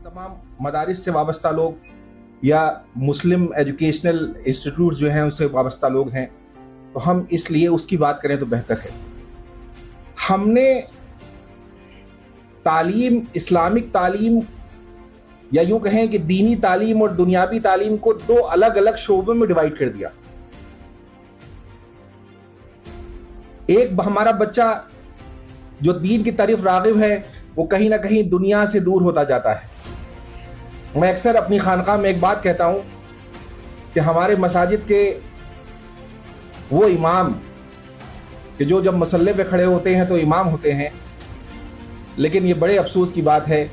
तमाम मदारिस से वाबस्ता लोग या मुस्लिम एजुकेशनल इंस्टीट्यूट जो हैं उनसे वाबस्ता लोग हैं, तो हम इसलिए उसकी बात करें तो बेहतर है। हमने तालीम, इस्लामिक तालीम या यूं कहें कि दीनी तालीम और दुनियावी तालीम को दो अलग अलग शोबों में डिवाइड कर दिया। एक हमारा बच्चा जो दीन की तरफ रागिब है वो कहीं ना कहीं दुनिया से दूर होता जाता है। मैं अक्सर अपनी खानकाह में एक बात कहता हूं कि हमारे मसाजिद के वो इमाम कि जो जब मसल्ले पे खड़े होते हैं तो इमाम होते हैं, लेकिन ये बड़े अफसोस की बात है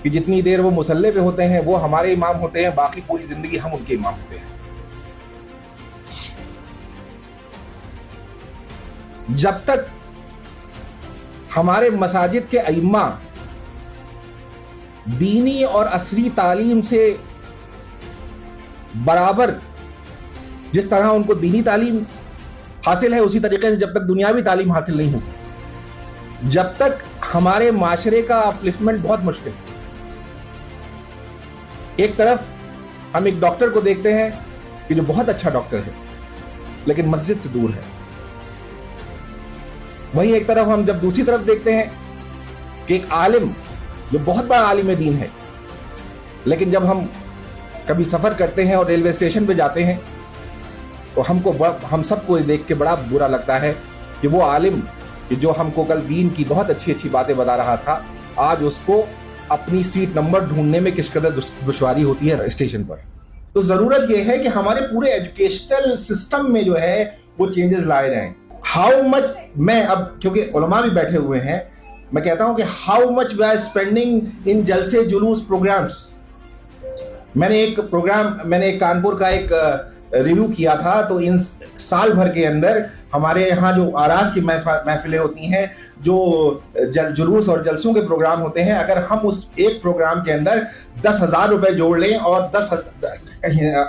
कि जितनी देर वो मुसल्ले पे होते हैं वो हमारे इमाम होते हैं, बाकी पूरी जिंदगी हम उनके इमाम होते हैं। जब तक हमारे मसाजिद के अइम्मा दीनी और असली तालीम से बराबर, जिस तरह उनको दीनी तालीम हासिल है उसी तरीके से जब तक दुनियावी तालीम हासिल नहीं होगी, जब तक हमारे माशरे का अपलिफ्टमेंट बहुत मुश्किल। एक तरफ हम एक डॉक्टर को देखते हैं कि जो बहुत अच्छा डॉक्टर है लेकिन मस्जिद से दूर है, वहीं एक तरफ हम जब दूसरी तरफ देखते हैं कि एक आलिम जो बहुत बड़ा आलिम दीन है, लेकिन जब हम कभी सफर करते हैं और रेलवे स्टेशन पे जाते हैं तो हम सबको देख के बड़ा बुरा लगता है कि वो आलिम कि जो हमको कल दीन की बहुत अच्छी अच्छी बातें बता रहा था, आज उसको अपनी सीट नंबर ढूंढने में किस कदर दुश्वारी होती है स्टेशन पर। तो जरूरत यह है कि हमारे पूरे एजुकेशनल सिस्टम में जो है वो चेंजेस लाए जाएं। हाउ मच, मैं अब क्योंकि उलमा भी बैठे हुए हैं, मैं कहता हूं कि how much we are spending in जलसे जुलूस प्रोग्राम्स। मैंने एक कानपुर का एक रिव्यू किया था, तो इन साल भर के अंदर हमारे यहाँ जो आराज की महफिलें होती हैं, जो जुलूस और जलसों के प्रोग्राम होते हैं, अगर हम उस एक प्रोग्राम के अंदर 10,000 रुपए जोड़ लें और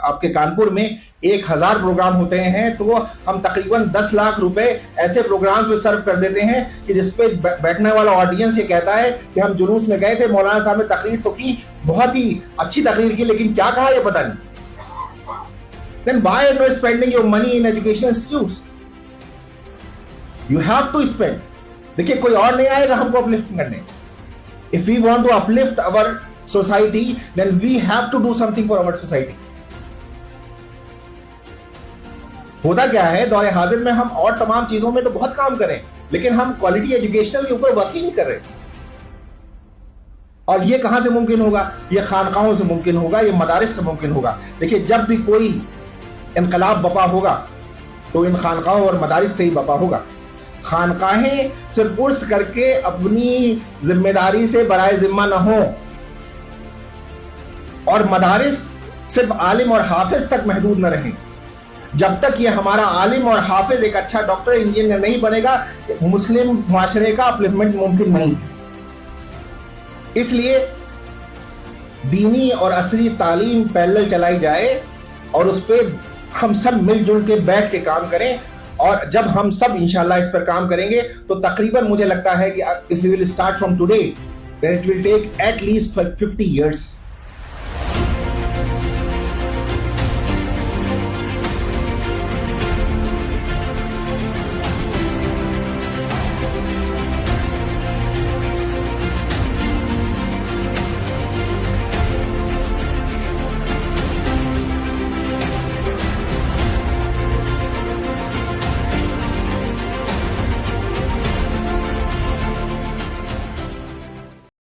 आपके कानपुर में 1,000 प्रोग्राम होते हैं तो हम तकरीबन 10 लाख रुपए ऐसे प्रोग्राम पे सर्व कर देते हैं कि जिसपे बैठने वाला ऑडियंस ये कहता है कि हम जुलूस में गए थे, मौलाना साहब ने तकरीर तो की, बहुत ही अच्छी तकरीर की, लेकिन क्या कहा ये पता नहीं। Then why are you spending your money in educational institutes? You have to spend. देखिए कोई और नहीं आएगा हमको अपलिफ्ट करने। If we want to uplift our society, then we have to do something for our society. होता क्या है, दौरे हाजिर में हम और तमाम चीजों में तो बहुत काम करें, लेकिन हम क्वालिटी एजुकेशनल के ऊपर वर्क ही नहीं कर रहे। और ये कहां से मुमकिन होगा? ये खानकाहों से मुमकिन होगा, ये मदारिस से मुमकिन होगा। देखिए जब भी कोई इनकलाब बपा होगा तो इन खानकाहों और मदारिस से ही बपा होगा। खानकाहें सिर्फ उर्स करके अपनी जिम्मेदारी से बराए जिम्मा न हो, और मदारिस सिर्फ आलिम और हाफिज तक महदूद न रहें। जब तक ये हमारा आलिम और हाफिज एक अच्छा डॉक्टर इंजीनियर नहीं बनेगा, मुस्लिम माशरे का अपलिफ्टमेंट मुमकिन नहीं है। इसलिए दीनी और असली तालीम पैरेलल चलाई जाए और उस पर हम सब मिलजुल के बैठ के काम करें, और जब हम सब इंशाल्लाह इस पर काम करेंगे तो तकरीबन मुझे लगता है कि if we will start from today then it will take at least 50 years